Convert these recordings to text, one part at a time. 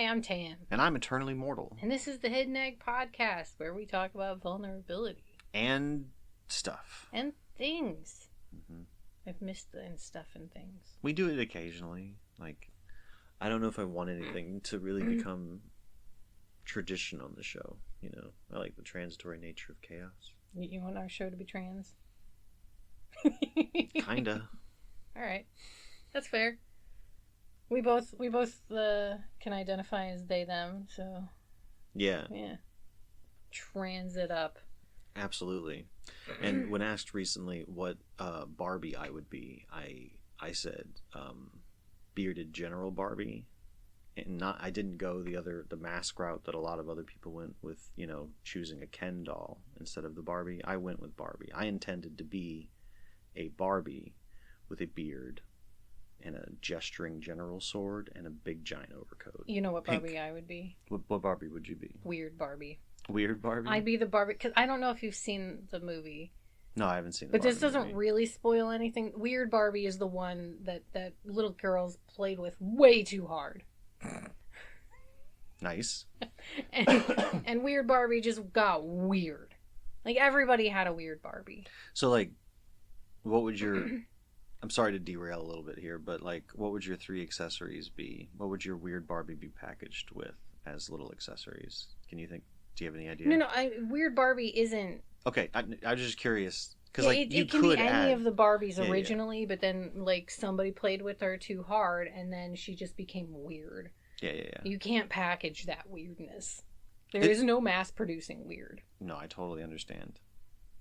Hi, I'm Tam. And I'm eternally mortal. And this is the Hidden Egg Podcast, where we talk about vulnerability. And stuff. And things. Mm-hmm. I've missed the and stuff and things. We do it occasionally. Like, I don't know if I want anything to really become tradition on the show. You know, I like the transitory nature of chaos. You want our show to be trans? Kinda. All right. That's fair. We both can identify as they, them, so... Yeah. Yeah. Trans it up. Absolutely. And when asked recently what Barbie I would be, I said bearded General Barbie. And I didn't go the mask route that a lot of other people went with, you know, choosing a Ken doll instead of the Barbie. I went with Barbie. I intended to be a Barbie with a beard and a gesturing general sword and a big giant overcoat. You know what Barbie I would be? What Barbie would you be? Weird Barbie. Weird Barbie? I'd be the Barbie, because I don't know if you've seen the movie. No, I haven't seen the But Barbie this doesn't movie. really spoil anything. Weird Barbie is the one that little girls played with way too hard. Nice. and Weird Barbie just got weird. Like, everybody had a Weird Barbie. So, like, what would your... I'm sorry to derail a little bit here, but, like, what would your 3 accessories be? What would your Weird Barbie be packaged with as little accessories? Can you think... Do you have any idea? No, Weird Barbie isn't... Okay, I was just curious. Because, Yeah, like, you it can could be add... any of the Barbies Yeah, originally, but then, like, somebody played with her too hard, and then she just became weird. Yeah. You can't package that weirdness. There is no mass-producing weird. No, I totally understand.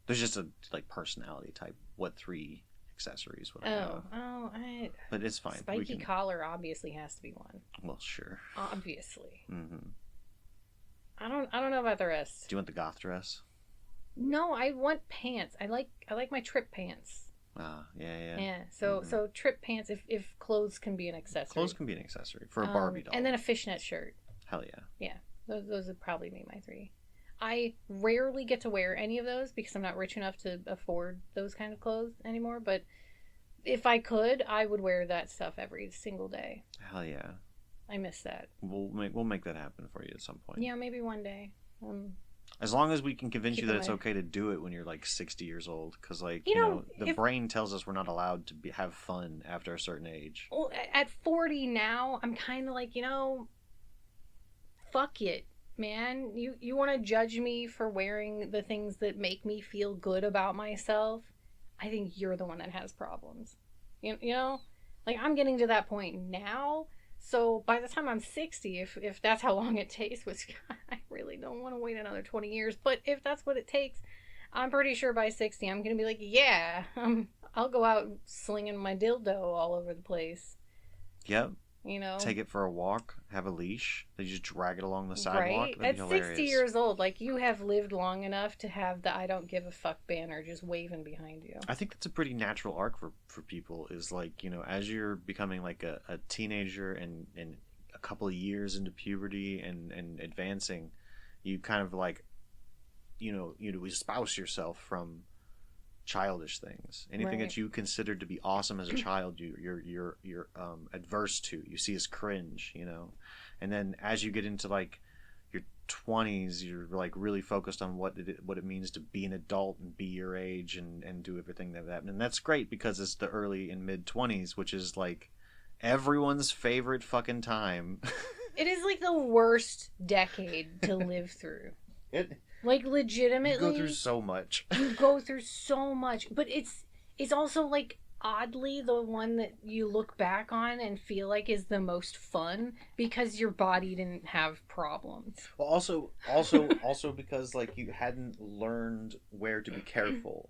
There's just a, like, personality type. What 3 accessories would I have? But it's fine. Spiky collar obviously has to be one. Well, sure. Obviously. Mm-hmm. I don't know about the rest. Do you want the goth dress? No, I want pants. I like my trip pants. Yeah. Yeah. So trip pants, if clothes can be an accessory. Clothes can be an accessory for a Barbie doll. And then a fishnet shirt. Hell yeah. Yeah. Those would probably be my 3. I rarely get to wear any of those because I'm not rich enough to afford those kind of clothes anymore. But if I could, I would wear that stuff every single day. Hell yeah. I miss that. We'll make that happen for you at some point. Yeah, maybe one day. As long as we can convince you that it's okay to do it when you're like 60 years old, because like the brain tells us we're not allowed to have fun after a certain age. Well, at 40 now, I'm kind of like, fuck it, man. You want to judge me for wearing the things that make me feel good about myself? I think you're the one that has problems. You know, like, I'm getting to that point now. So by the time I'm 60, if that's how long it takes, which I really don't want to wait another 20 years, but if that's what it takes, I'm pretty sure by 60 I'm going to be like, yeah, I'll go out slinging my dildo all over the place. Yep. Take it for a walk, have a leash, then you just drag it along the sidewalk. Right? At 60 years old, like, you have lived long enough to have the I don't give a fuck banner just waving behind you. I think that's a pretty natural arc for people, is like, as you're becoming like a teenager and a couple of years into puberty and advancing, you kind of like, you espouse yourself from childish things. Anything that you considered to be awesome as a child, you're adverse to. You see as cringe, and then as you get into like your 20s, you're like really focused on what it means to be an adult and be your age and do everything that, and that's great because it's the early and mid 20s, which is like everyone's favorite fucking time. It is like the worst decade to live through. Like, legitimately, you go through so much. But it's also like oddly the one that you look back on and feel like is the most fun because your body didn't have problems. Well, also because like you hadn't learned where to be careful.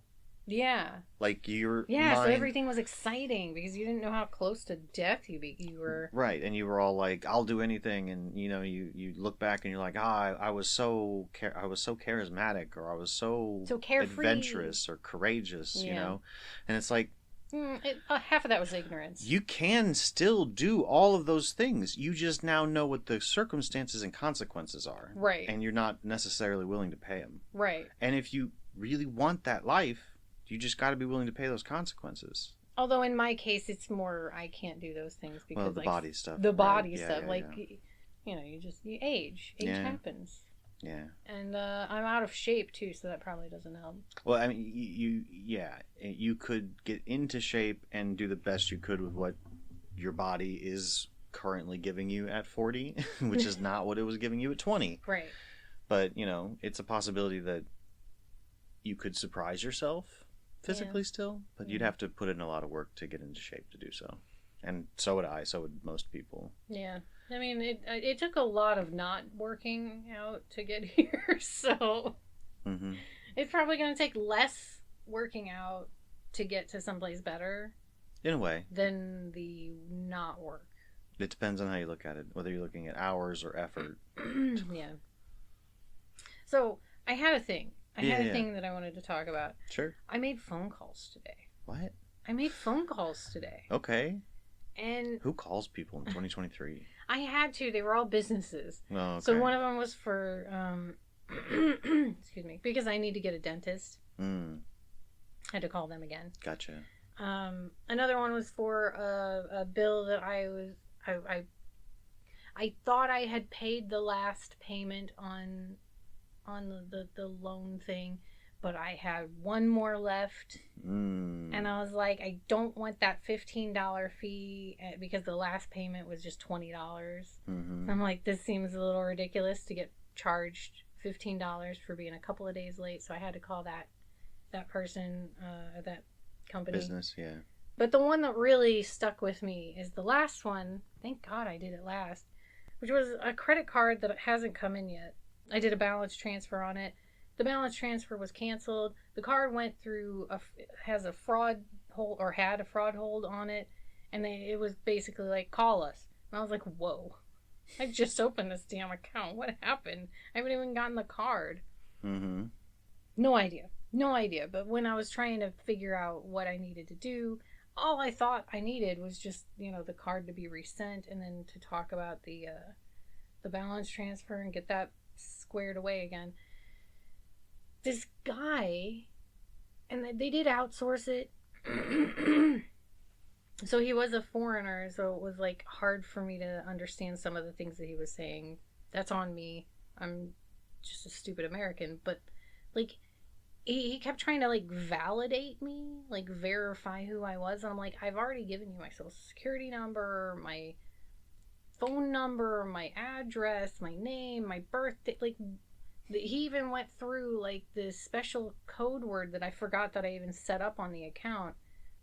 Yeah. Like your mind... so everything was exciting because you didn't know how close to death you were. Right, and you were all like, "I'll do anything," and you look back and you're like, I was so charismatic, or I was so carefree, adventurous or courageous, and it's like half of that was ignorance. You can still do all of those things. You just now know what the circumstances and consequences are. Right. And you're not necessarily willing to pay them. Right. And if you really want that life, you just got to be willing to pay those consequences. Although in my case, it's more I can't do those things because body stuff. The body stuff, you age. Age Yeah. happens. Yeah. And I'm out of shape too, so that probably doesn't help. Well, I mean, you could get into shape and do the best you could with what your body is currently giving you at 40, which is not what it was giving you at 20. Right. But, it's a possibility that you could surprise yourself physically still, but you'd have to put in a lot of work to get into shape to do so. And so would I, so would most people. Yeah. I mean, it took a lot of not working out to get here, so it's probably going to take less working out to get to someplace better. In a way. Than the not work. It depends on how you look at it, whether you're looking at hours or effort. Yeah. So, I had a thing. I had a thing that I wanted to talk about. Sure. I made phone calls today. What? I made phone calls today. Okay. And who calls people in 2023? I had to. They were all businesses. Oh, okay. So one of them was for, excuse me, because I need to get a dentist. I had to call them again. Gotcha. Another one was for a bill that I thought I had paid the last payment on the loan thing, but I had one more left, and I was like, I don't want that $15 fee because the last payment was just $20. I'm like, this seems a little ridiculous to get charged $15 for being a couple of days late, so I had to call that person at that company. Business, yeah. But the one that really stuck with me is the last one. Thank God I did it last, which was a credit card that hasn't come in yet. I did a balance transfer on it. The balance transfer was canceled. The card went through has a fraud hold, or had a fraud hold on it, and it was basically like, call us. And I was like, whoa, I just opened this damn account. What happened? I haven't even gotten the card. No idea. But when I was trying to figure out what I needed to do, all I thought I needed was just, the card to be resent, and then to talk about the balance transfer and get that squared away again. This guy, and they did outsource it. So he was a foreigner, so it was like hard for me to understand some of the things that he was saying. That's on me. I'm just a stupid American. But like, he kept trying to like validate me, like verify who I was. And I'm like, I've already given you my social security number, my phone number, my address, my name, my birthday. Like, he even went through like this special code word that I forgot that I even set up on the account.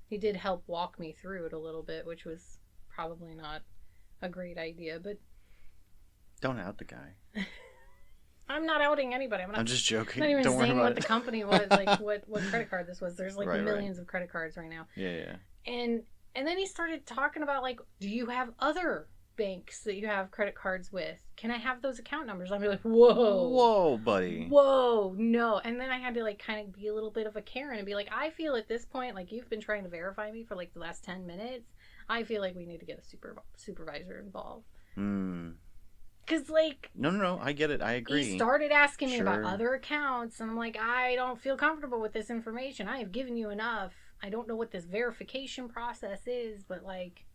He did help walk me through it a little bit, which was probably not a great idea, but don't out the guy. I'm not outing anybody. I'm just joking. I'm not even don't saying worry what about the company was, like what credit card this was. There's like millions of credit cards right now. Yeah. And then he started talking about like, do you have other banks that you have credit cards with? Can I have those account numbers? I'd be like, whoa, buddy, no. And then I had to like kind of be a little bit of a Karen and be like, I feel at this point, like, you've been trying to verify me for like the last 10 minutes. I feel like we need to get a supervisor involved. Because like, no, I get it. I agree. He started asking me about other accounts, and I'm like, I don't feel comfortable with this information. I have given you enough. I don't know what this verification process is, but like,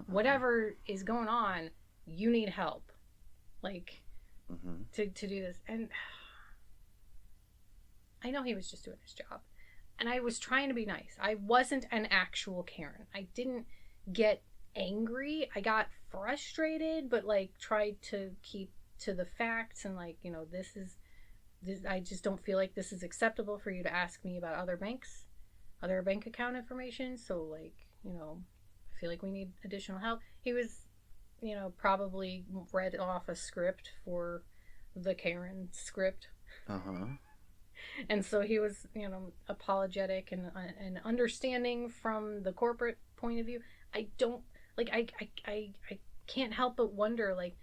whatever is going on, you need help, like, to do this. And I know he was just doing his job, and I was trying to be nice. I wasn't an actual Karen. I didn't get angry. I got frustrated, but like tried to keep to the facts, and like, this I just don't feel like this is acceptable for you to ask me about other bank account information. So like, I feel like we need additional help. He was, probably read off a script for the Karen script. And so he was, apologetic and understanding from the corporate point of view. I don't like, I can't help but wonder, like,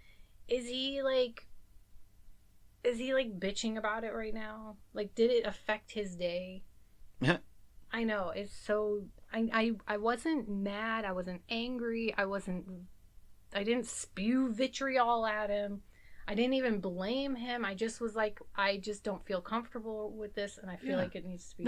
is he bitching about it right now? Like, did it affect his day? I know, it's so, I wasn't mad, I wasn't angry, I didn't spew vitriol at him, I didn't even blame him. I just was like, I just don't feel comfortable with this, and I feel like it needs to be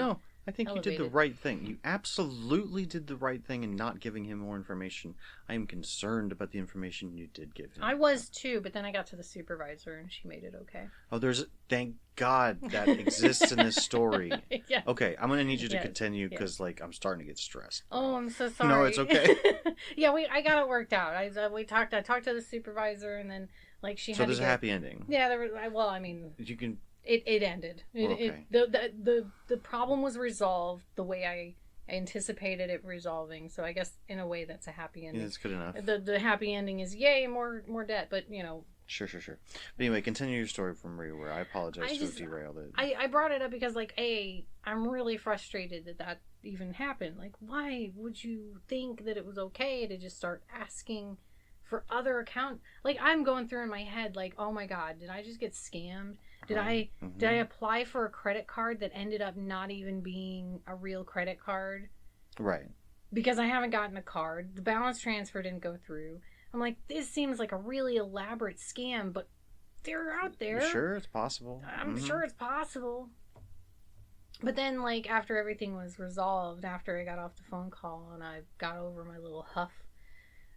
I think you did the elevated. right thing. You absolutely did the right thing in not giving him more information. I am concerned about the information you did give him. I was too, but then I got to the supervisor and she made it okay. Oh, thank God that exists in this story. Yeah. Okay, I'm gonna need you to Yes. continue Yes. because like I'm starting to get stressed. Oh, I'm so No, sorry. it's okay. Yeah, I got it worked out. I talked to the supervisor, and then like she So had to there's a get. happy ending. Yeah, there was. Well, I mean, You can. it ended. Okay. The problem was resolved the way I anticipated it resolving. So I guess in a way that's a happy Yeah, ending. that's good enough. The happy ending is yay, more debt, but you know. Sure. But anyway, continue your story from where I apologize to have derailed it. I brought it up because like I'm really frustrated that even happened. Like, why would you think that it was okay to just start asking for other account? Like, I'm going through in my head like, oh my god, did I just get scammed? Did I apply for a credit card that ended up not even being a real credit card? Right. Because I haven't gotten a card. The balance transfer didn't go through. I'm like, this seems like a really elaborate scam, but they're out there. You're sure it's possible? I'm sure it's possible. But then, like, after everything was resolved, after I got off the phone call and I got over my little huff,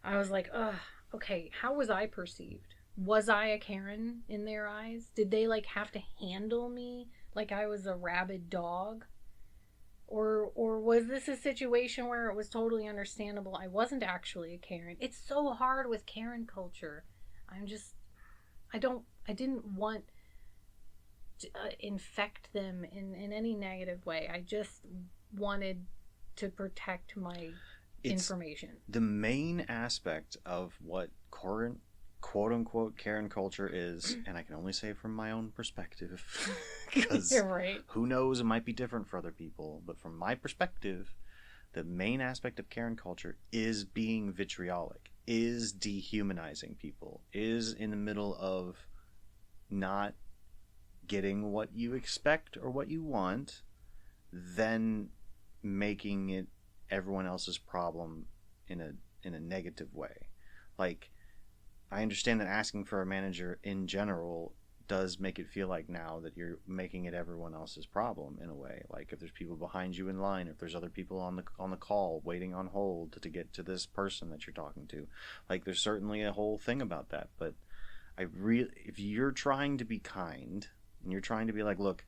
I was like, ugh, okay, how was I perceived? Was I a Karen in their eyes? Did they, like, have to handle me like I was a rabid dog? Or was this a situation where it was totally understandable I wasn't actually a Karen? It's so hard with Karen culture. I didn't want to infect them in any negative way. I just wanted to protect my information. The main aspect of what current quote unquote Karen culture is, and I can only say from my own perspective, because right. Who knows, it might be different for other people, but from my perspective, the main aspect of Karen culture is being vitriolic, is dehumanizing people, is in the middle of not getting what you expect or what you want, then making it everyone else's problem in a negative way. Like, I understand that asking for a manager in general does make it feel like now that you're making it everyone else's problem in a way. Like if there's people behind you in line, if there's other people on the call waiting on hold to get to this person that you're talking to, like there's certainly a whole thing about that. But if you're trying to be kind and you're trying to be like, look,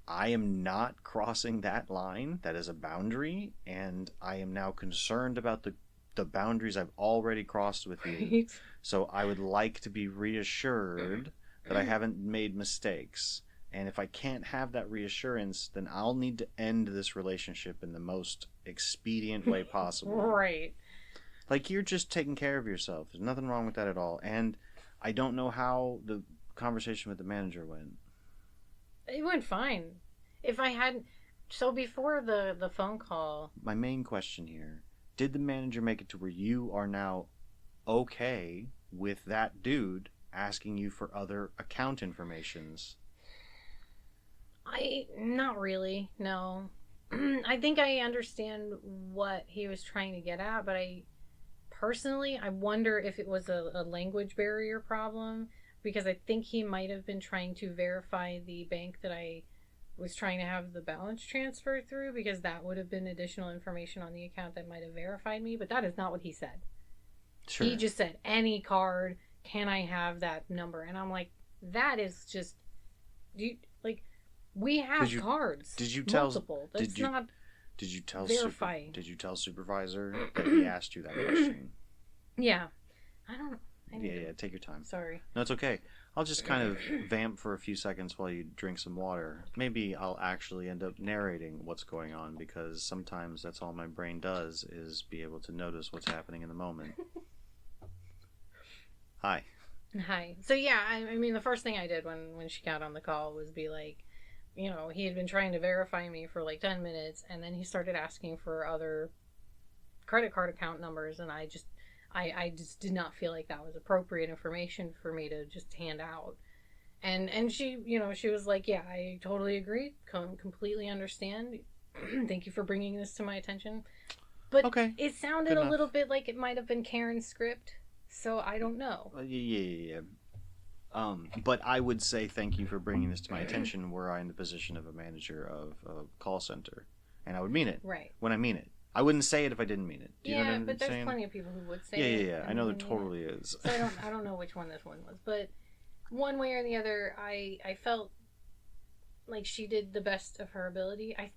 I am not crossing that line. That is a boundary, and I am now concerned about the boundaries I've already crossed with you. Right. So I would like to be reassured that I haven't made mistakes. And if I can't have that reassurance, then I'll need to end this relationship in the most expedient way possible. Right. Like, you're just taking care of yourself. There's nothing wrong with that at all. And I don't know how the conversation with the manager went. It went fine. If I hadn't... So before the phone call... My main question here, did the manager make it to where you are now okay with that dude asking you for other account informations? Not really, no. I think I understand what he was trying to get at, but personally, I wonder if it was a language barrier problem, because I think he might have been trying to verify the bank that I was trying to have the balance transfer through, because that would have been additional information on the account that might have verified me, but that is not what he said. Sure. He just said, any card, can I have that number? And I'm like, that is just, we have cards. Did you tell multiple. That's not Did you tell verifying. Did you tell supervisor that he asked you that question? Yeah. I don't know. Yeah, take your time. Sorry. No, it's okay. I'll just kind of vamp for a few seconds while you drink some water. Maybe I'll actually end up narrating what's going on, because sometimes that's all my brain does, is be able to notice what's happening in the moment. Hi. So yeah, I mean, the first thing I did when she got on the call was be like, you know, he had been trying to verify me for like 10 minutes, and then he started asking for other credit card account numbers, and I just did not feel like that was appropriate information for me to just hand out. And she, you know, she was like, yeah, I totally agree. Completely understand. Thank you for bringing this to my attention. But okay, it sounded a little bit like it might have been Karen's script, so I don't know. Yeah. But I would say thank you for bringing this to my attention were I in the position of a manager of a call center. and I would mean it Right. when I mean it. I wouldn't say it if I didn't mean it. Do you know what Yeah, I'm but there's saying? plenty of people who would say Yeah, it. yeah, yeah. I know there totally is. So I don't know which one this one was, but one way or the other, I felt like she did the best of her ability. I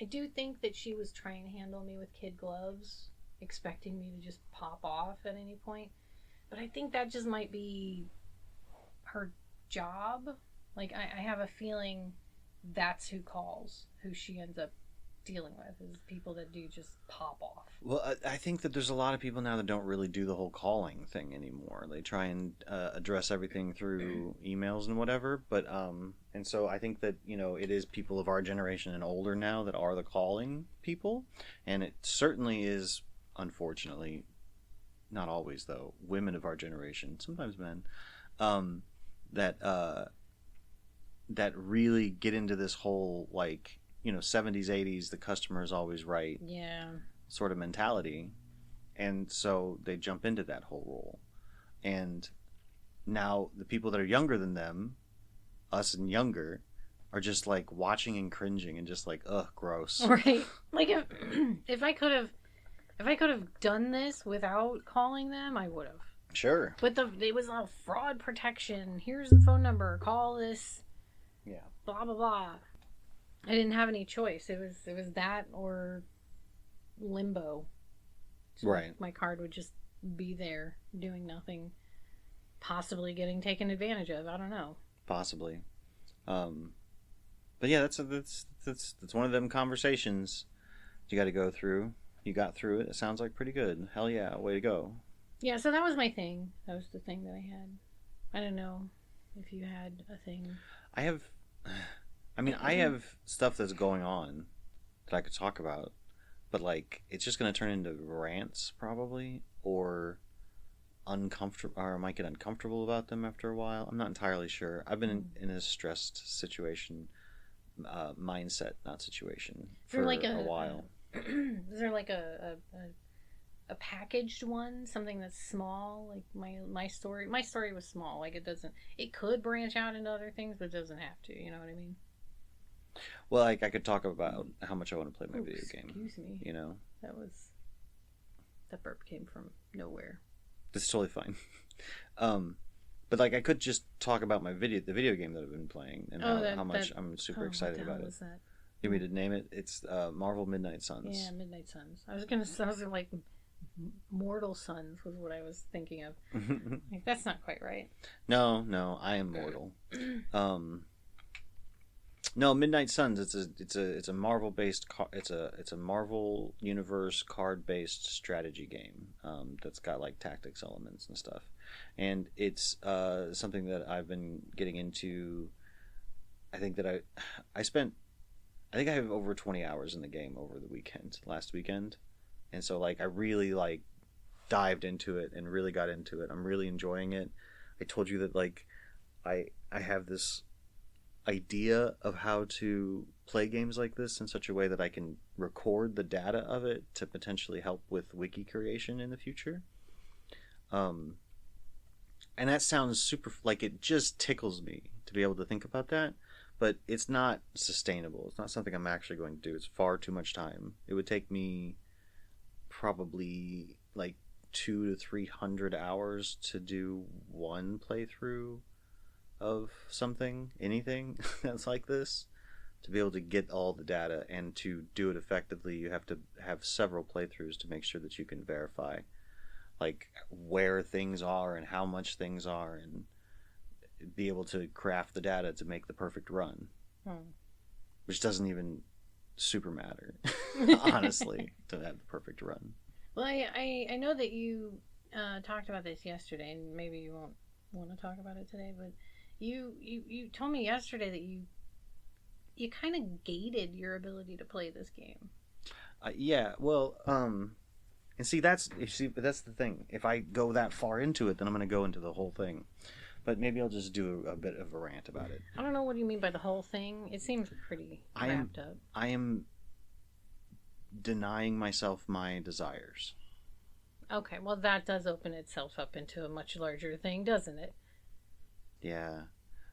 do think that she was trying to handle me with kid gloves, expecting me to just pop off at any point. But I think that just might be her job. Like, I have a feeling that's who calls, who she ends up dealing with, is people that do just pop off. Well, I think that there's a lot of people now that don't really do the whole calling thing anymore. They try and address everything through emails and whatever. But and so I think that it is people of our generation and older now that are the calling people, and it certainly is, unfortunately, not always though, women of our generation, sometimes men, um, that that really get into this whole 70s 80s, the customer is always right Yeah. sort of mentality, and so they jump into that whole role. And now the people that are younger than them, us and younger, are just like watching and cringing and just like, ugh, gross. Right. Like if I could have done this without calling them, I would have. Sure. But it was all fraud protection. Here's the phone number. Call this. Yeah. Blah blah blah. I didn't have any choice. It was that or limbo. So right. My card would just be there doing nothing, possibly getting taken advantage of. I don't know. Possibly. But yeah, that's one of them conversations you got to go through. You got through it. It sounds like pretty good. Hell yeah, way to go. Yeah, so that was my thing. That was the thing that I had. I don't know if you had a thing. I have stuff that's going on that I could talk about, but it's just going to turn into rants probably, or uncomfortable, or I might get uncomfortable about them after a while. I'm not entirely sure. I've been in a stressed situation, mindset, not situation, for a while. Is there like a packaged one, something that's small? Like my story was small. Like it could branch out into other things, but it doesn't have to. You know what I mean? Well, I could talk about how much I want to play my video game. Excuse me. That burp came from nowhere. That's totally fine. But I could just talk about the video game that I've been playing and how much I'm super excited about it. Was that? You want me to name it? It's Marvel Midnight Suns. Yeah, Midnight Suns. I was like Mortal Suns was what I was thinking of. That's not quite right. No, I am mortal. No, Midnight Suns. It's a Marvel based it's a Marvel universe card based strategy game that's got tactics elements and stuff, and it's something that I've been getting into. I think that I think I have over 20 hours in the game over the last weekend, and so I really dived into it and really got into it. I'm really enjoying it. I told you that I have this idea of how to play games like this in such a way that I can record the data of it to potentially help with wiki creation in the future. And that sounds super, it just tickles me to be able to think about that, but it's not sustainable. It's not something I'm actually going to do. It's far too much time. It would take me probably 200 to 300 hours to do one playthrough of anything that's like this. To be able to get all the data and to do it effectively, you have to have several playthroughs to make sure that you can verify where things are and how much things are, and be able to craft the data to make the perfect run. Which doesn't even super matter honestly, to have the perfect run. Well, I know that you talked about this yesterday, and maybe you won't want to talk about it today, but you told me yesterday that you kind of gated your ability to play this game. Yeah, well, and see that's the thing. If I go that far into it, then I'm going to go into the whole thing. But maybe I'll just do a bit of a rant about it. I don't know what you mean by the whole thing. It seems pretty wrapped up. I am denying myself my desires. Okay, well that does open itself up into a much larger thing, doesn't it? Yeah.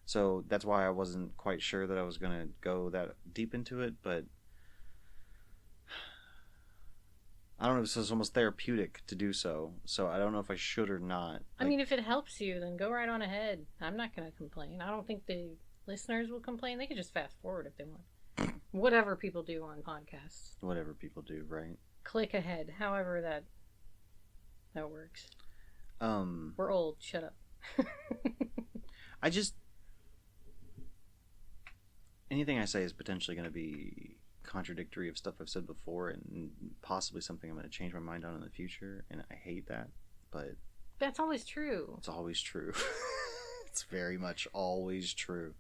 So that's why I wasn't quite sure that I was going to go that deep into it, but I don't know. It's almost therapeutic to do so. So I don't know if I should or not. I mean, if it helps you, then go right on ahead. I'm not going to complain. I don't think the listeners will complain. They could just fast forward if they want. Whatever people do on podcasts. Whatever people do, right? Click ahead. However that works. Um, We're old. Shut up. I just anything I say is potentially going to be contradictory of stuff I've said before, and possibly something I'm going to change my mind on in the future. And I hate that, but That's always true. it's always true. It's very much always true.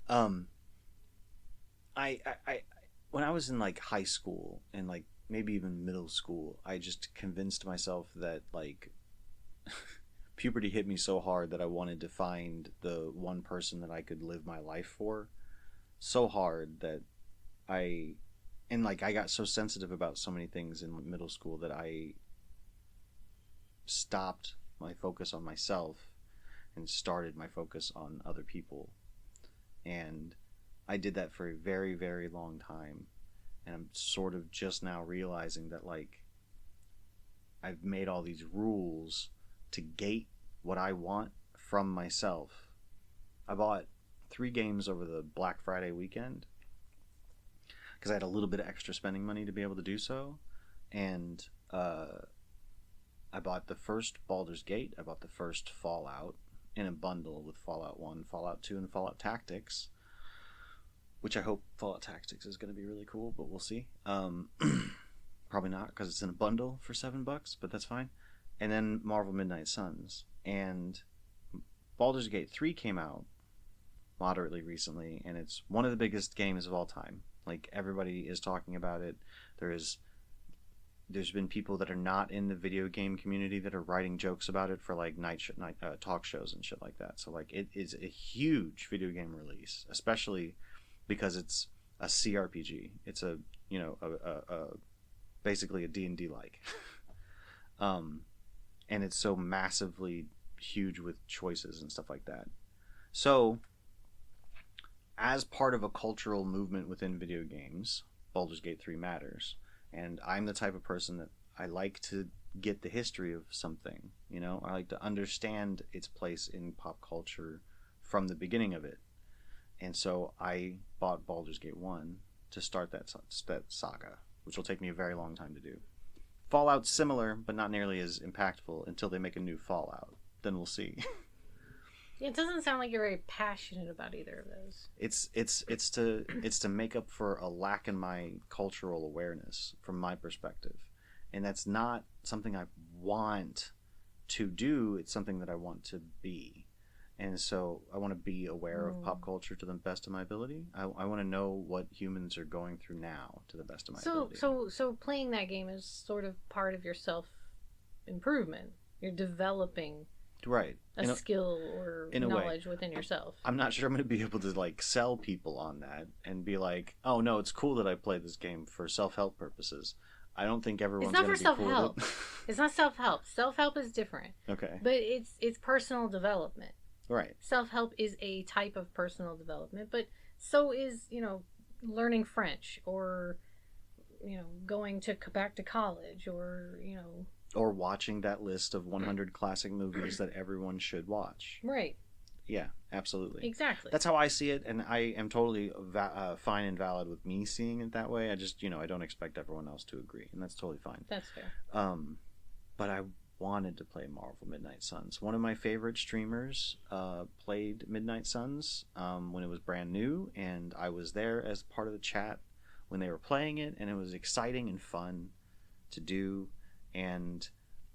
Um, I when I was in like high school and like maybe even middle school, I just convinced myself that like puberty hit me so hard that I wanted to find the one person that I could live my life for. So hard that I and like I got so sensitive about so many things in middle school that I stopped my focus on myself and started my focus on other people. And I did that for a very, very long time. And I'm sort of just now realizing that, like, I've made all these rules to gate what I want from myself. I bought 3 games over the Black Friday weekend because I had a little bit of extra spending money to be able to do so. And I bought the first Baldur's Gate, I bought the first Fallout in a bundle with Fallout 1, Fallout 2, and Fallout Tactics, which I hope Fallout Tactics is going to be really cool, but we'll see. Probably not because it's in a bundle for $7, but that's fine. And then Marvel Midnight Suns. And Baldur's Gate 3 came out moderately recently, and it's one of the biggest games of all time. Like, everybody is talking about it. There's been people that are not in the video game community that are writing jokes about it for like night talk shows and shit like that. So like it is a huge video game release, especially because it's a CRPG. It's a basically a D&D like, and it's so massively huge with choices and stuff like that. So as part of a cultural movement within video games, Baldur's Gate 3 matters. And I'm the type of person that I like to get the history of something, you know? I like to understand its place in pop culture from the beginning of it. And so I bought Baldur's Gate 1 to start that saga, which will take me a very long time to do. Fallout's similar, but not nearly as impactful until they make a new Fallout. Then we'll see. It doesn't sound like you're very passionate about either of those. It's to make up for a lack in my cultural awareness from my perspective, and that's not something I want to do. It's something that I want to be, and so I want to be aware of pop culture to the best of my ability. I want to know what humans are going through now to the best of my ability. So playing that game is sort of part of your self improvement. You're developing. Right. A skill or knowledge within yourself. I'm not sure I'm going to be able to like sell people on that and be like, oh no, it's cool that I played this game for self-help purposes. I don't think everyone's going to be cool with it. It's not self-help. Self-help is different. Okay. But it's personal development. Right. Self-help is a type of personal development, but so is, learning French or, going back to college or, or watching that list of 100 classic movies that everyone should watch. Right. Yeah, absolutely. Exactly. That's how I see it, and I am totally fine and valid with me seeing it that way. I just, I don't expect everyone else to agree, and that's totally fine. That's fair. But I wanted to play Marvel Midnight Suns. One of my favorite streamers played Midnight Suns when it was brand new, and I was there as part of the chat when they were playing it, and it was exciting and fun to do. And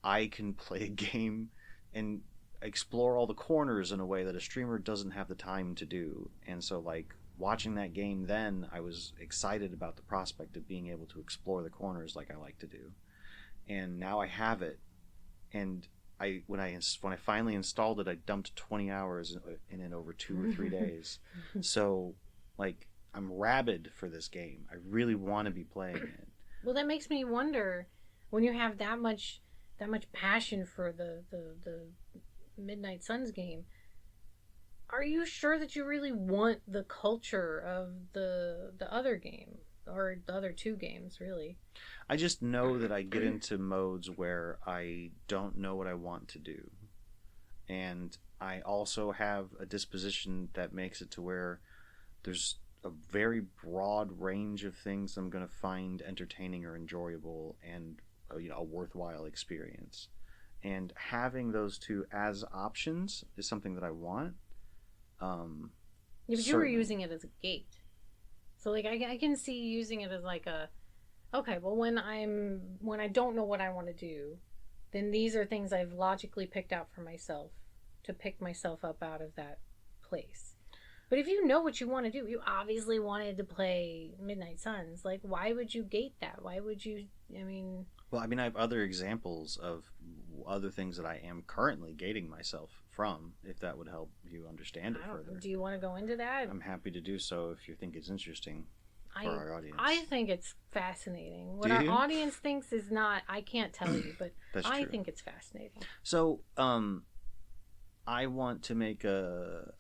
I can play a game and explore all the corners in a way that a streamer doesn't have the time to do. And so like watching that game then, I was excited about the prospect of being able to explore the corners like I like to do. And now I have it. And when I finally installed it, I dumped 20 hours in it over 2 or 3 days. So like I'm rabid for this game. I really want to be playing it. Well, that makes me wonder, when you have that much passion for the Midnight Suns game, are you sure that you really want the culture of the other game? or the other two games, really. I just know that I get into modes where I don't know what I want to do. And I also have a disposition that makes it to where there's a very broad range of things I'm going to find entertaining or enjoyable and a worthwhile experience. And having those two as options is something that I want. Yeah, but you were Certainly. using it as a gate. So like I can see using it as like a okay, well when I don't know what I want to do, then these are things I've logically picked out for myself to pick myself up out of that place. But if you know what you want to do, you obviously wanted to play Midnight Suns. Like, why would you gate that? Why would you? I mean, Well, I mean, I have other examples of other things that I am currently gating myself from, if that would help you understand it I don't. further. Do you want to go into that? I'm happy to do so if you think it's interesting for I our audience. I think it's fascinating. What Do our you? audience thinks is not. I can't tell you, but That's I true. think it's fascinating. So, I want to make a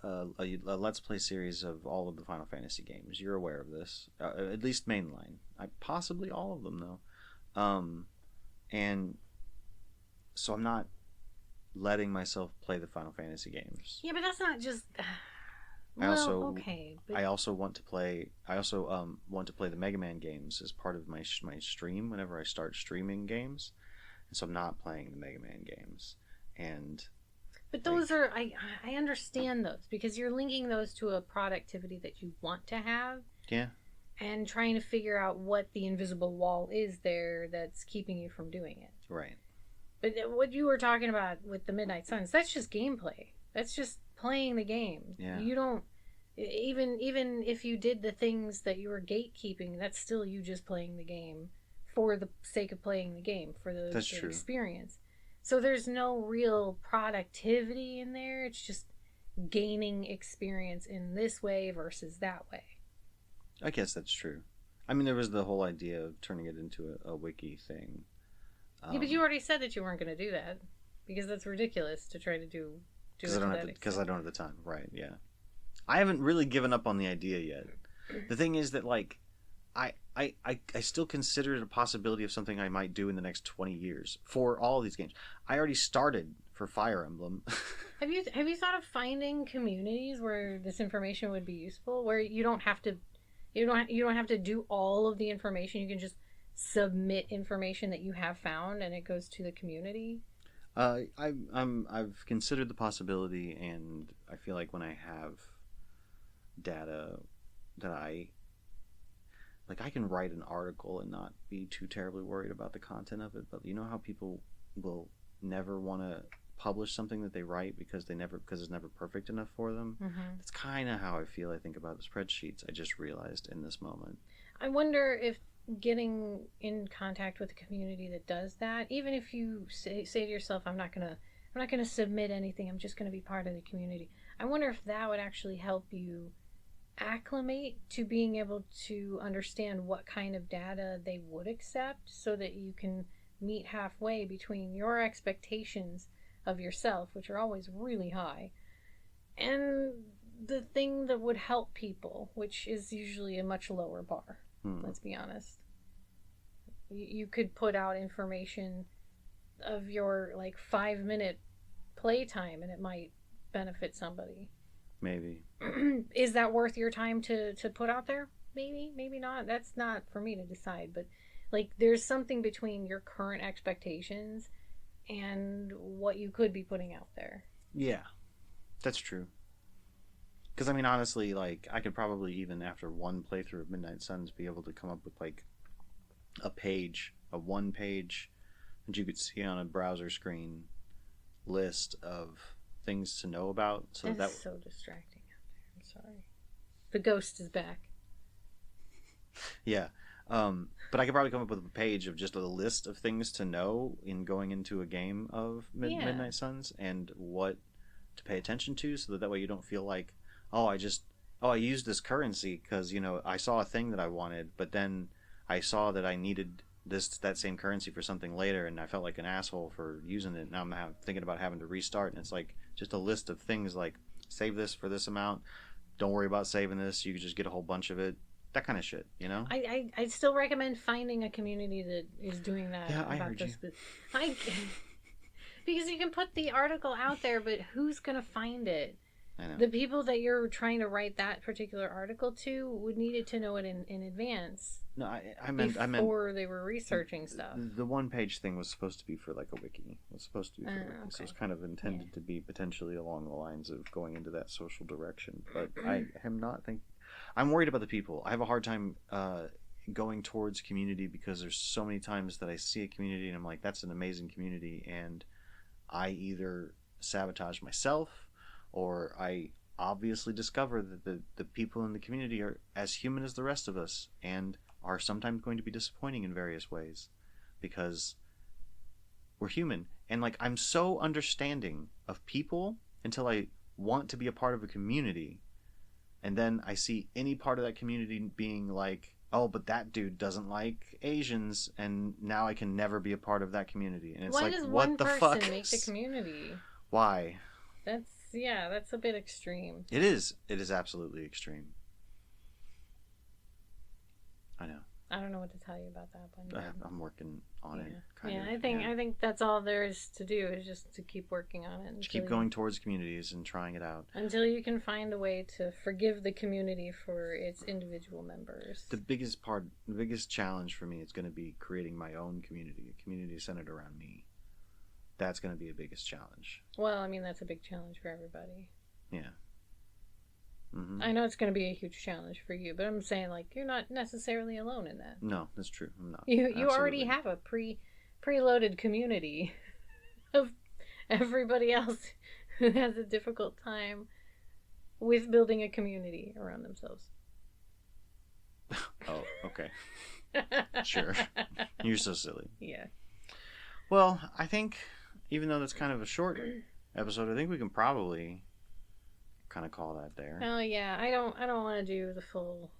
Let's Play series of all of the Final Fantasy games. You're aware of this, at least mainline. Possibly all of them though, and so I'm not letting myself play the Final Fantasy games. Yeah, but that's not just. I Well, also okay, but I also want to play. I also want to play the Mega Man games as part of my stream whenever I start streaming games, and so I'm not playing the Mega Man games. And those are I understand those because you're linking those to a productivity that you want to have yeah, and trying to figure out what the invisible wall is there that's keeping you from doing it. right. But what you were talking about with the Midnight Suns, that's just gameplay. That's just playing the game. Yeah. You don't even if you did the things that you were gatekeeping, that's still you just playing the game for the sake of playing the game, for That's the true. experience. So there's no real productivity in there. It's just gaining experience in this way versus that way. I guess that's true. I mean, there was the whole idea of turning it into a wiki thing. Yeah, but you already said that you weren't going to do that because that's ridiculous to try to do because it I don't to have that because I extent. don't have the time. Right? Yeah. I haven't really given up on the idea yet. The thing is that like I still consider it a possibility of something I might do in the next 20 years for all these games. I already started for Fire Emblem. Have you thought of finding communities where this information would be useful, where you don't have to you don't have to do all of the information. You can just submit information that you have found, and it goes to the community. I've considered the possibility, and I feel like when I have data that I can write an article and not be too terribly worried about the content of it. But you know how people will never want to publish something that they write because it's never perfect enough for them. Mm-hmm. That's kind of how I feel. I think about the spreadsheets. I just realized in this moment. I wonder if getting in contact with a community that does that, even if you say to yourself, I'm not gonna submit anything. I'm just gonna be part of the community. I wonder if that would actually help you acclimate to being able to understand what kind of data they would accept so that you can meet halfway between your expectations of yourself, which are always really high, and the thing that would help people, which is usually a much lower bar. Hmm. Let's be honest. You could put out information of your like 5 minute playtime and it might benefit somebody. Maybe. Is that worth your time to put out there? Maybe, maybe not. That's not for me to decide. But like, there's something between your current expectations and what you could be putting out there. Yeah, that's true. Because I mean, honestly, like I could probably even after one playthrough of Midnight Suns be able to come up with like a one page that you could see on a browser screen list of things to know about. So It's that so distracting out there. I'm sorry. The ghost is back. yeah. But I could probably come up with a page of just a list of things to know in going into a game of Yeah. Midnight Suns and what to pay attention to, so that way you don't feel like, oh, I used this currency because I saw a thing that I wanted, but then I saw that I needed that same currency for something later, and I felt like an asshole for using it. Now I'm thinking about having to restart, and it's like just a list of things like save this for this amount. Don't worry about saving this. You could just get a whole bunch of it. that kind of shit, you know. I still recommend finding a community that is doing that Yeah, I about heard this. you. But I, because you can put the article out there, but who's gonna find it? I know. The people that you're trying to write that particular article to would needed to know it in advance No, I meant before they were researching stuff. the one page thing was supposed to be for like a wiki. It was supposed to be for a wiki, so Okay. it's kind of intended to be potentially along the lines of going into that social direction. But I am not think. I'm worried about the people. I have a hard time going towards community because there's so many times that I see a community and I'm like, that's an amazing community, and I either sabotage myself or I obviously discover that the people in the community are as human as the rest of us and are sometimes going to be disappointing in various ways because we're human. And like, I'm so understanding of people until I want to be a part of a community, and then I see any part of that community being like, oh, but that dude doesn't like Asians, and now I can never be a part of that community. And it's Why like, does what one the person fuck? make the community? Why? That's a bit extreme. It is. It is absolutely extreme. I know. I don't know what to tell you about that one. I'm working on it. I think that's all there is to do is just to keep working on it. Just keep going towards communities and trying it out. Until you can find a way to forgive the community for its individual members. The biggest challenge for me is going to be creating my own community, a community centered around me. That's going to be a biggest challenge. Well, I mean, that's a big challenge for everybody. Yeah. Mm-hmm. I know it's going to be a huge challenge for you, but I'm saying, like, you're not necessarily alone in that. No, that's true. I'm not. You already have a preloaded community of everybody else who has a difficult time with building a community around themselves. Oh, okay. Sure. You're so silly. Yeah. Well, I think even though that's kind of a short episode, I think we can probably kind of call that there. Oh yeah, I don't want to do the full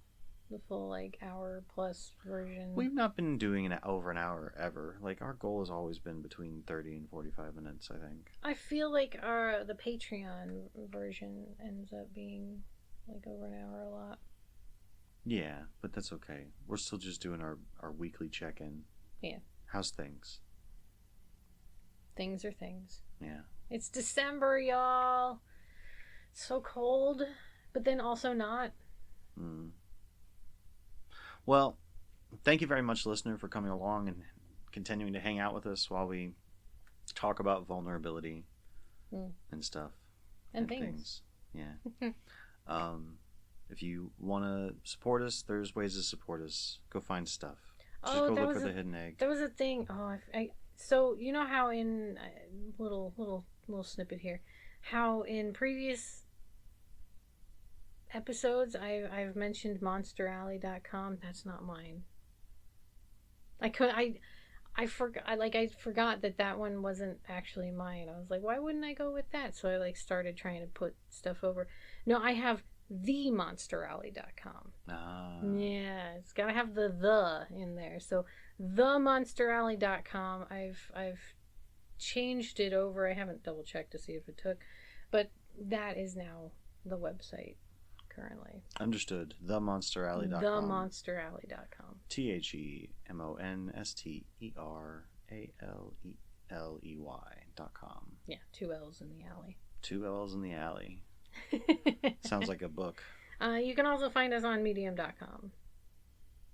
like hour plus version. We've not been doing over an hour ever. Like, our goal has always been between 30 and 45 minutes, I think. I feel like the Patreon version ends up being like over an hour a lot. Yeah, but that's okay. We're still just doing our weekly check-in. Yeah. How's things? Things are things. Yeah. It's December, y'all. So cold, but then also not. Well, thank you very much, listener, for coming along and continuing to hang out with us while we talk about vulnerability and stuff. And things. Yeah. If you want to support us, there's ways to support us. Go find stuff. Just go look for the hidden egg. There was a thing. So you know how in little snippet here, how in previous episodes I've mentioned monsteralley.com. That's not mine. I forgot that one wasn't actually mine. I was like, why wouldn't I go with that? So I started trying to put stuff over. No, I have themonsteralley.com. Yeah, it's gotta have the in there. So themonsteralley.com. I've changed it over. I haven't double checked to see if it took, but that is now the website currently. Understood. Themonsteralley.com. Themonsteralley.com. TheMonsterAlley.com. Yeah, 2 L's in the alley. 2 L's in the alley. Sounds like a book. You can also find us on medium.com.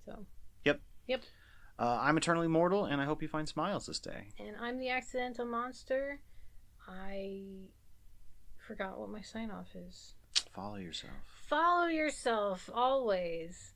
So. Yep. Yep. I'm Eternally Mortal, and I hope you find smiles this day. And I'm the Accidental Monster. I forgot what my sign-off is. Follow yourself. Follow yourself, always.